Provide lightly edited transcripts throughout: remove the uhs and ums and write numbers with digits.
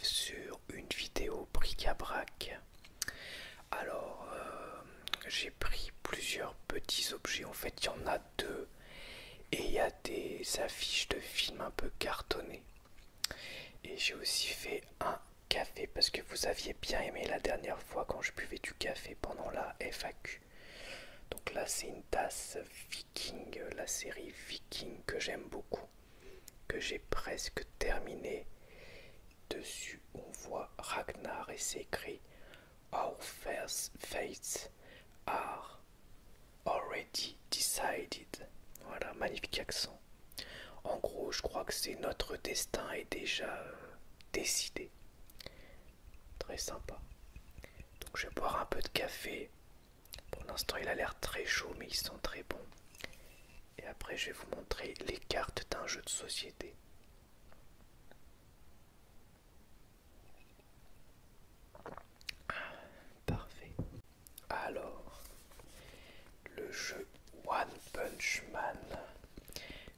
sur une vidéo bric-à-brac. Alors, j'ai pris plusieurs petits objets, en fait il y en a deux, et il y a des affiches de films un peu cartonnés. Et j'ai aussi fait un café parce que vous aviez bien aimé la dernière fois quand je buvais du café pendant la FAQ. Donc là c'est une tasse Viking, la série Viking que j'aime beaucoup, que j'ai presque terminé. Dessus on voit Ragnar et c'est écrit Our fates are already decided. Voilà, magnifique accent. En gros, je crois que c'est notre destin est déjà décidé. Très sympa. Donc je vais boire un peu de café. Pour l'instant, il a l'air très chaud, mais il sent très bon. Et après, je vais vous montrer les cartes d'un jeu de société. Parfait. Alors, le jeu One Punch Man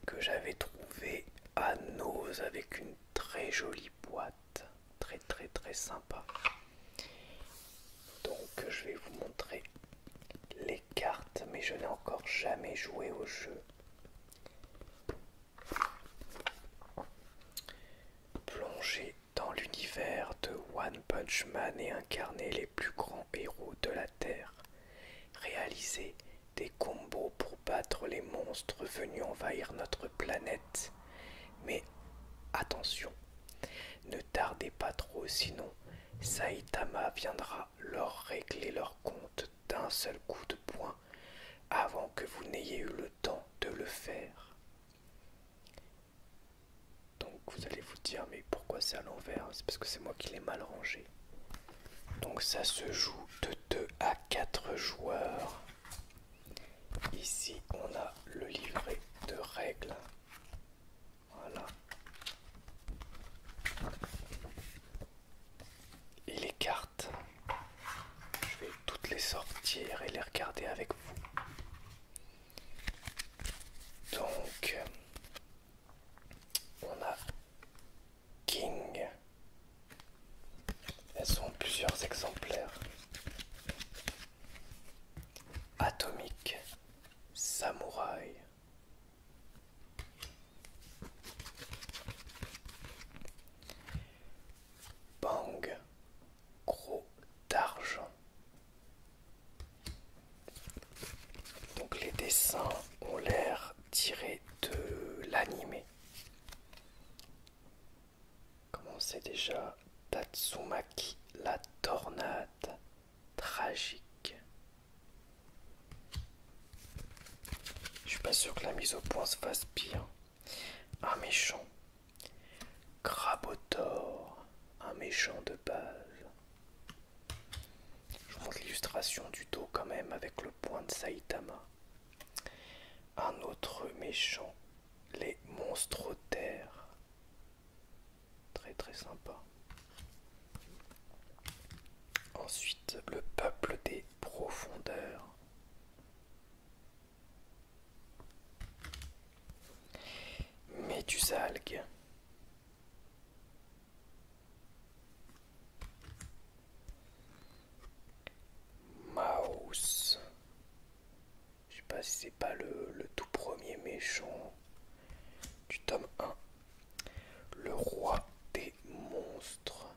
que j'avais trouvé à Nose avec une très jolie boîte, très sympa. Donc je vais vous montrer les cartes, mais je n'ai encore jamais joué au jeu. Plonger dans l'univers de One Punch Man et incarner les plus grands héros de la Terre. Réaliser des combos pour battre les monstres venus envahir notre planète. Mais attention, ne tardez pas trop, sinon Saitama viendra leur régler leur compte d'un seul coup de poing avant que vous n'ayez eu le temps de le faire. Donc vous allez vous dire, mais pourquoi c'est à l'envers? C'est parce que c'est moi qui l'ai mal rangé. Donc ça se joue de 2 à 4 joueurs. Ici on a le livret de règles. Voilà. Et les cartes, je vais toutes les sortir et les regarder avec vous. Donc, on a King. Elles sont en plusieurs exemplaires. Atomique, Samouraï. Bang, gros d'argent. Donc les dessins ont l'air tirés de l'animé. Comment c'est déjà? Tatsumaki, la tornade tragique. Je suis pas sûr que la mise au point se fasse bien. Un méchant. Crabotor, un méchant de base. Je vous montre l'illustration du dos quand même avec le point de Saitama. Un autre méchant, les monstrothères. Très sympa. Ensuite, le peuple des profondeurs. Médusalgue. Mouse. Je sais pas si c'est pas le tout premier méchant du tome 1. Le roi des monstres.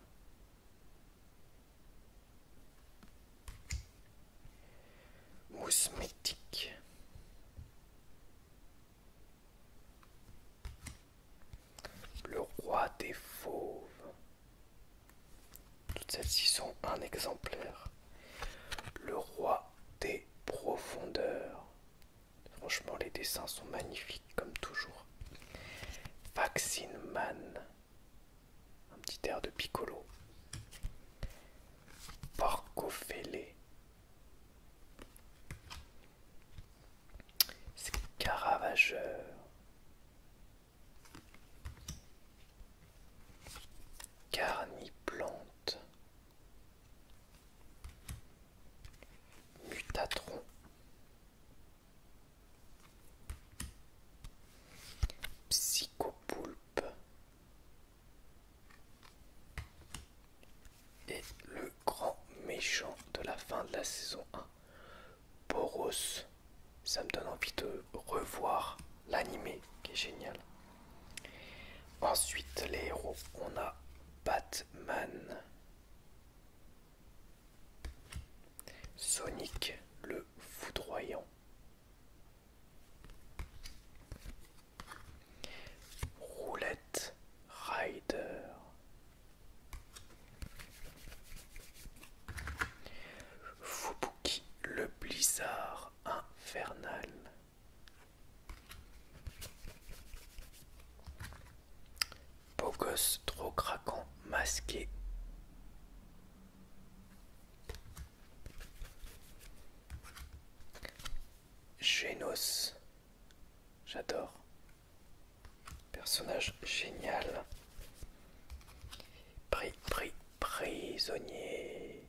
Mousmétique. Le roi des fauves. Toutes celles-ci sont un exemplaire. Le roi des profondeurs. Franchement, les dessins sont magnifiques comme toujours. Vaccine Man. Un petit air de Piccolo. Porco Fêlé. Scaravageur. Carniplante. Mutatron. Psychopoulpe. le grand méchant de la fin de la saison 1, Boros. Ça me donne envie de revoir l'animé qui est génial. Ensuite, les héros, on a Batman, Sonic le foudroyant, Roulette Rider, Fubuki le blizzard infernal, beau gosse trop craquant masqué, Genos, j'adore, personnage génial, prisonnier,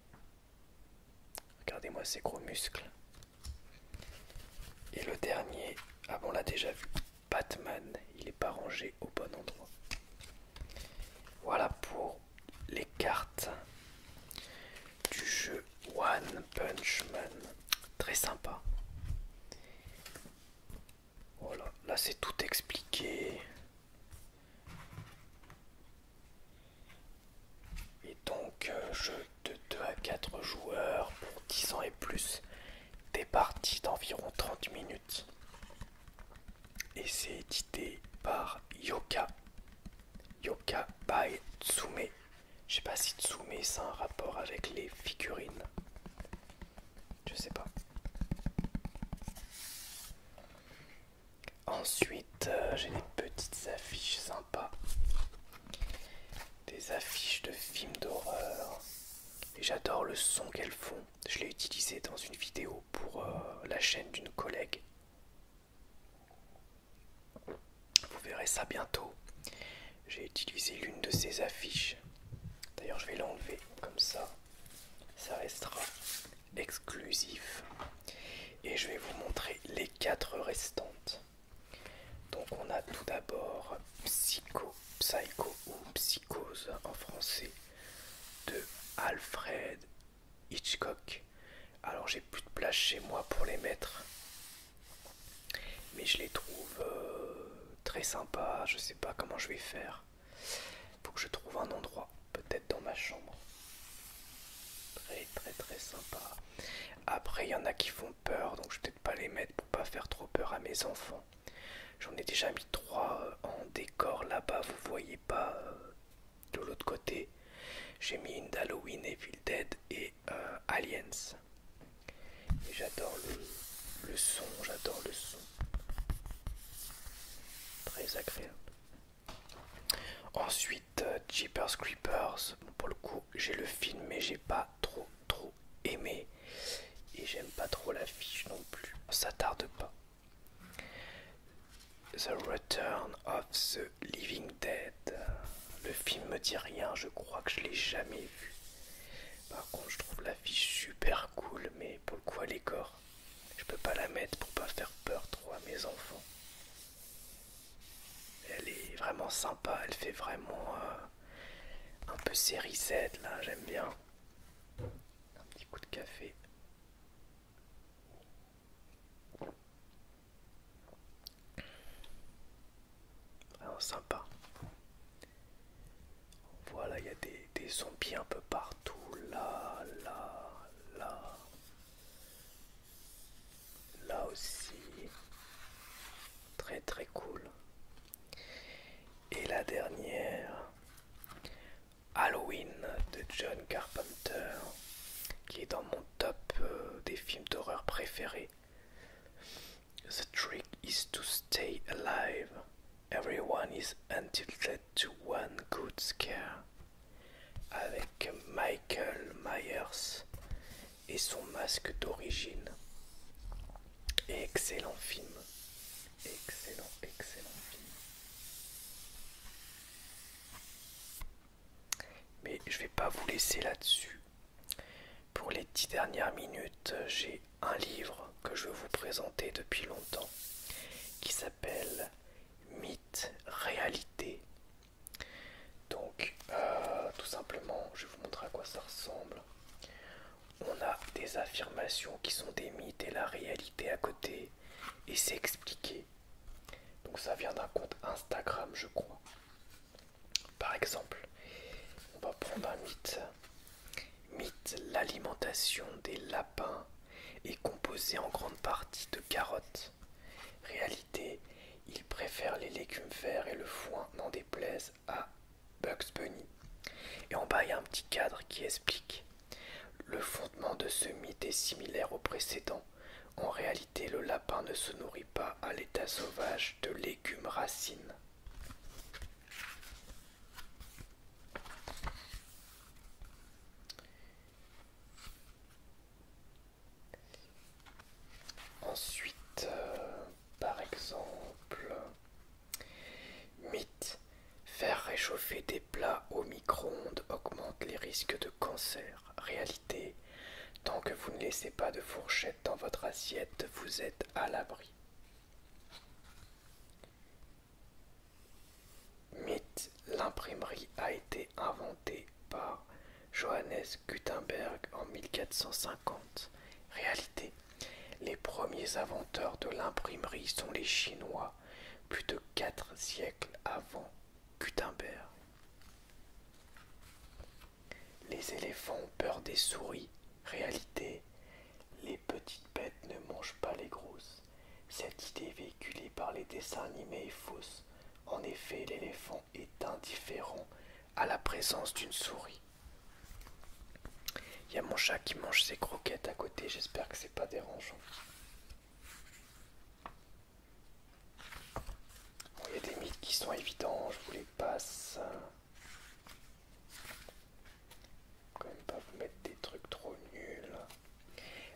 regardez-moi ces gros muscles, et le dernier, ah bon on l'a déjà vu, Batman, il est pas rangé au bon endroit. Voilà pour les cartes du jeu One Punch Man, très sympa. Voilà, là c'est tout expliqué. Et donc, jeu de 2 à 4 joueurs pour 10 ans et plus, des parties d'environ 30 minutes. Et c'est édité par Yoka. Yoka by Tsume. Je sais pas si Tsume c'est un rapport avec les figurines. Je sais pas. Ensuite, j'ai des petites affiches sympas. Des affiches de films d'horreur. Et j'adore le son qu'elles font. Je l'ai utilisé dans une vidéo pour la chaîne d'une collègue. Vous verrez ça bientôt. J'ai utilisé l'une de ces affiches. D'ailleurs, je vais l'enlever comme ça. Ça restera exclusif. Et je vais vous montrer les 4 restantes. Donc on a tout d'abord Psycho ou Psychose en français de Alfred Hitchcock. Alors j'ai plus de place chez moi pour les mettre, mais je les trouve très sympas. Je sais pas comment je vais faire. Faut que je trouve un endroit, peut-être dans ma chambre. Très sympa. Après il y en a qui font peur, donc je vais peut-être pas les mettre pour pas faire trop peur à mes enfants. J'en ai déjà mis 3 en décor là-bas, vous voyez pas de l'autre côté. J'ai mis une d'Halloween, Evil Dead et Aliens. Et j'adore le son, j'adore le son. Très agréable. Ensuite, Jeepers Creepers. Bon, pour le coup, j'ai le film, mais j'ai pas trop aimé. Et j'aime pas trop l'affiche non plus. Ça tarde pas. The Return of the Living Dead. Le film me dit rien, je crois que je l'ai jamais vu. Par contre, je trouve l'affiche super cool, mais pour le coup, elle est gore. Je peux pas la mettre pour pas faire peur trop à mes enfants. Elle est vraiment sympa, elle fait vraiment un peu série Z là, j'aime bien. Un petit coup de café. Vraiment sympa. Voilà, il y a des zombies un peu partout. Là, là aussi. Très cool. Et la dernière, Halloween de John Carpenter, qui est dans mon top des films d'horreur préférés. The trick is to stay alive. Everyone is entitled to one good scare. Avec Michael Myers et son masque d'origine. Excellent film. Excellent film. Mais je vais pas vous laisser là-dessus. Pour les 10 dernières minutes, j'ai un livre que je veux vous présenter depuis longtemps qui s'appelle Mythe, réalité. Donc, tout simplement, je vais vous montrer à quoi ça ressemble. affirmations qui sont des mythes et la réalité à côté, et c'est expliqué. Donc ça vient d'un compte Instagram, je crois. Par exemple, on va prendre un mythe. Mythe, l'alimentation des lapins est composée en grande partie de carottes. Réalité, ils préfèrent les légumes verts et le foin, n'en déplaise à Bugs Bunny. Et en bas, il y a un petit cadre qui explique. Le fondement de ce mythe est similaire au précédent. En réalité, le lapin ne se nourrit pas à l'état sauvage de légumes racines. Ensuite, par exemple, mythe, faire réchauffer des plats au micro-ondes augmente les risques de cancer. Réalité, tant que vous ne laissez pas de fourchette dans votre assiette, vous êtes à l'abri. Mythe, l'imprimerie a été inventée par Johannes Gutenberg en 1450. Réalité, les premiers inventeurs de l'imprimerie sont les Chinois, plus de 4 siècles avant Gutenberg. Les éléphants ont peur des souris. Réalité, les petites bêtes ne mangent pas les grosses. Cette idée véhiculée par les dessins animés est fausse. En effet, l'éléphant est indifférent à la présence d'une souris. Il y a mon chat qui mange ses croquettes à côté, j'espère que c'est pas dérangeant. Bon, il y a des mythes qui sont évidents, je vous les passe. Quand même pas vous mettre des trucs trop nuls.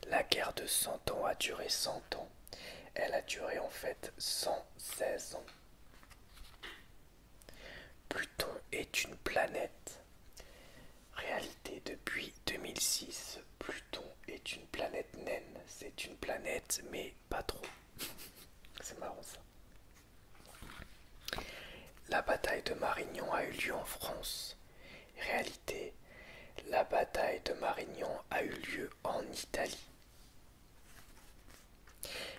La guerre de 100 ans a duré 100 ans. Elle a duré en fait 116 ans. Pluton est une planète. Réalité, depuis 2006, Pluton est une planète naine. C'est une planète, mais pas trop. C'est marrant ça. La bataille de Marignan a eu lieu en France. Réalité, la bataille de Marignan a eu lieu en Italie.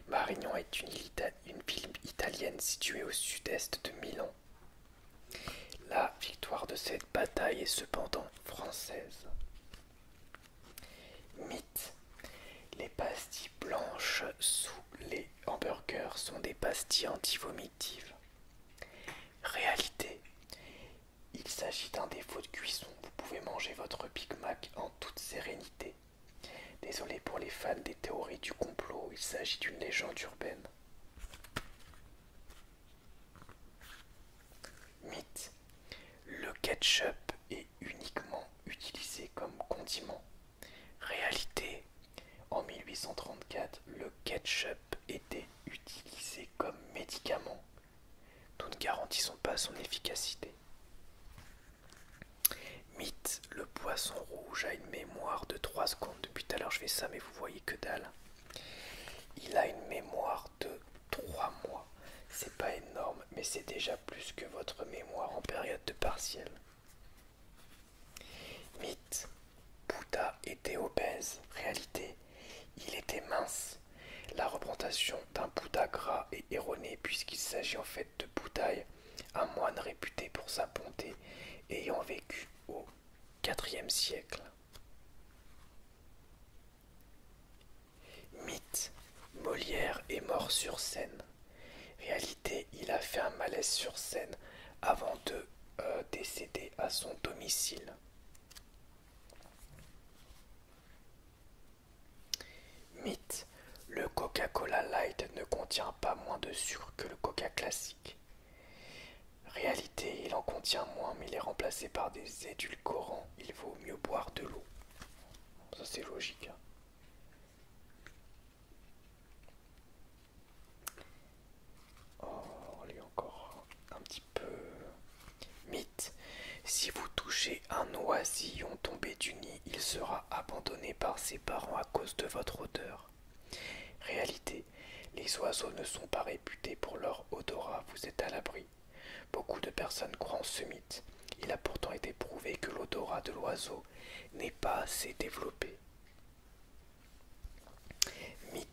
Marignan est une ville italienne située au sud-est de Milan. La victoire de cette bataille est cependant française. Mythe. Les pastilles blanches sous les hamburgers sont des pastilles antivomitives. Réalité. Il s'agit d'un défaut de cuisson. Vous pouvez manger votre Big Mac en toute sérénité. Désolé pour les fans des théories du complot, il s'agit d'une légende urbaine. Mythe. Le ketchup est uniquement utilisé comme condiment. Réalité. En 1834, le ketchup était utilisé comme médicament. Nous ne garantissons pas son efficacité. Mythe, le poisson rouge a une mémoire de 3 secondes. Depuis tout à l'heure je fais ça mais vous voyez que dalle. Il a une mémoire de 3 mois. C'est pas énorme mais c'est déjà plus que votre mémoire en période de partiel. Mythe, Bouddha était obèse. Réalité, il était mince. La représentation d'un Bouddha gras est erronée puisqu'il s'agit en fait de Bouddhaï, un moine réputé pour sa bonté ayant vécu au IVe siècle. Mythe, Molière est mort sur scène. Réalité, il a fait un malaise sur scène avant de décéder à son domicile. Mythe, le Coca-Cola Light ne contient pas moins de sucre que le Coca classique. Réalité, il en contient moins, mais il est remplacé par des édulcorants. Il vaut mieux boire de l'eau. Ça c'est logique. Hein. Oh, allez encore un petit peu. Mythe. Si vous touchez un oisillon tombé du nid, il sera abandonné par ses parents à cause de votre odeur. Réalité. Les oiseaux ne sont pas réputés pour leur odorat, vous êtes à l'abri. Beaucoup de personnes croient en ce mythe. Il a pourtant été prouvé que l'odorat de l'oiseau n'est pas assez développé.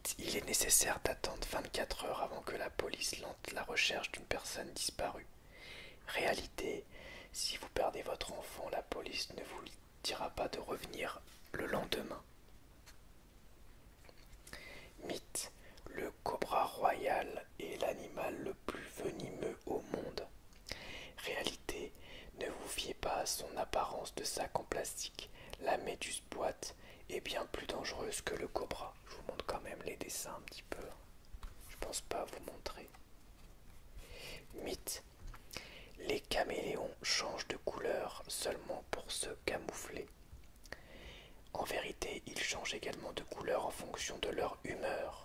Mythe, il est nécessaire d'attendre 24 heures avant que la police lance la recherche d'une personne disparue. Réalité, si vous perdez votre enfant, la police ne vous dira pas de revenir le lendemain. Mythe, le cobra royal est l'animal le plus venimeux au monde. Réalité, ne vous fiez pas à son apparence de sac en plastique. La méduse boîte est bien plus dangereuse que le cobra. Je vous montre quand même les dessins un petit peu. Je pense pas vous montrer. Mythe, les caméléons changent de couleur seulement pour se camoufler. En vérité, ils changent également de couleur en fonction de leur humeur.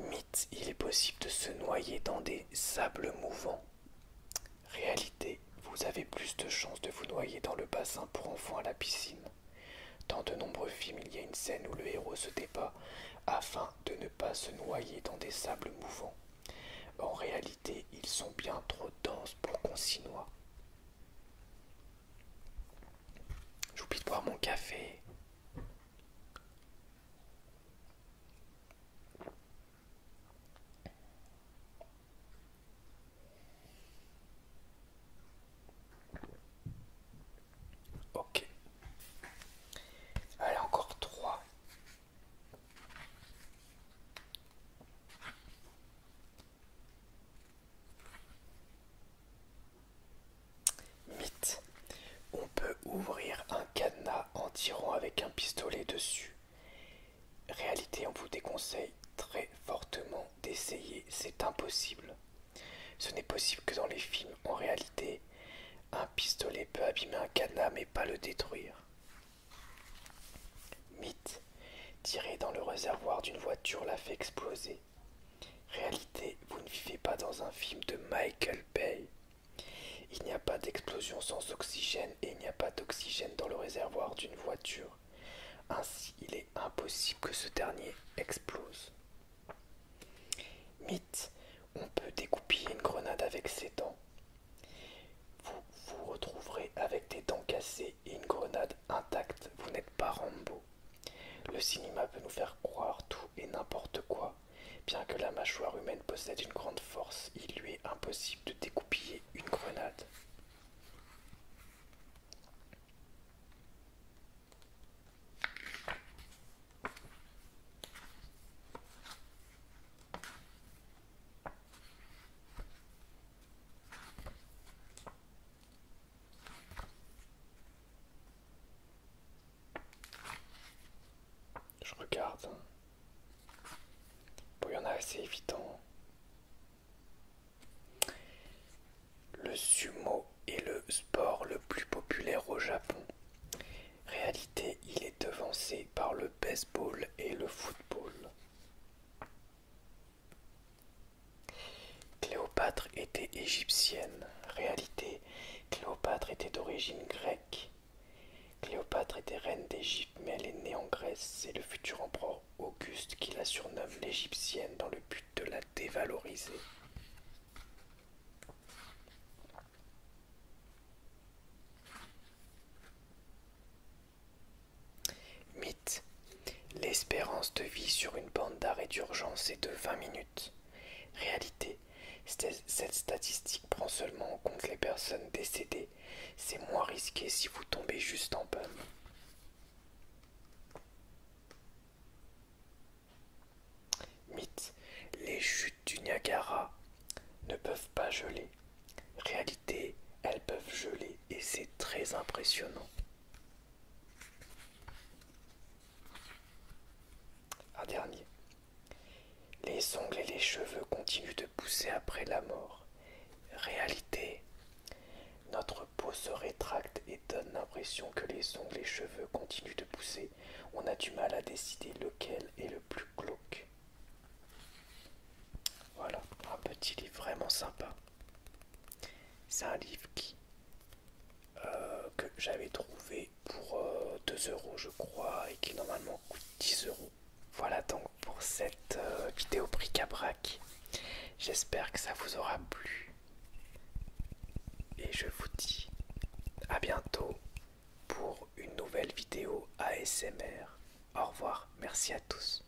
Mythe, il est possible de se noyer dans des sables mouvants. Réalité, vous avez plus de chances de vous noyer dans le bassin pour enfants à la piscine. Dans de nombreux films, il y a une scène où le héros se débat afin de ne pas se noyer dans des sables mouvants. En réalité, ils sont bien trop denses pour qu'on s'y noie. J'oublie de boire mon café. Ok. Allez, encore 3. Mythe. On peut ouvrir un cadenas en tirant avec un pistolet dessus. Réalité, on vous déconseille très fortement d'essayer, c'est impossible. Ce n'est possible que dans les films. En réalité, un pistolet peut abîmer un cadenas mais pas le détruire. Mythe. Tirer dans le réservoir d'une voiture la fait exploser. Réalité, vous ne vivez pas dans un film de Michael Bay. Il n'y a pas d'explosion sans oxygène et il n'y a pas d'oxygène dans le réservoir d'une voiture. Ainsi, il est impossible que ce dernier explose. Mythe, on peut dégoupiller une grenade avec ses dents. Vous vous retrouverez avec des dents cassées et une grenade intacte. Vous n'êtes pas Rambo. Le cinéma peut nous faire croire tout et n'importe quoi. Bien que la mâchoire humaine possède une grande force, il lui est impossible de dégoupiller une grenade. Je regarde. Bon, il y en a assez évident. Le sumo est le sport le plus populaire au Japon. Réalité, il est devancé par le baseball et le football. Cléopâtre était égyptienne. Réalité, Cléopâtre était d'origine grecque. Cléopâtre était reine d'Égypte, mais elle est née en Grèce. C'est le futur empereur Auguste qui la surnomme l'égyptienne dans le but de la dévaloriser. Mythe. L'espérance de vie sur une bande d'arrêt d'urgence est de 20 minutes. Réalité. Cette statistique prend seulement en compte les personnes décédées. C'est moins risqué si vous tombez juste en panne. Mythe. Les chutes du Niagara ne peuvent pas geler. Réalité, elles peuvent geler et c'est très impressionnant. Un dernier. Les ongles et les cheveux continuent de pousser après la mort. Réalité. Notre peau se rétracte et donne l'impression que les ongles et les cheveux continuent de pousser. On a du mal à décider lequel est le plus glauque. Voilà, un petit livre vraiment sympa. C'est un livre que j'avais trouvé pour 2 € je crois et qui normalement coûte 10 €. Voilà donc pour cette vidéo bric-à-brac. J'espère que ça vous aura plu. Et je vous dis à bientôt ASMR. Au revoir, merci à tous.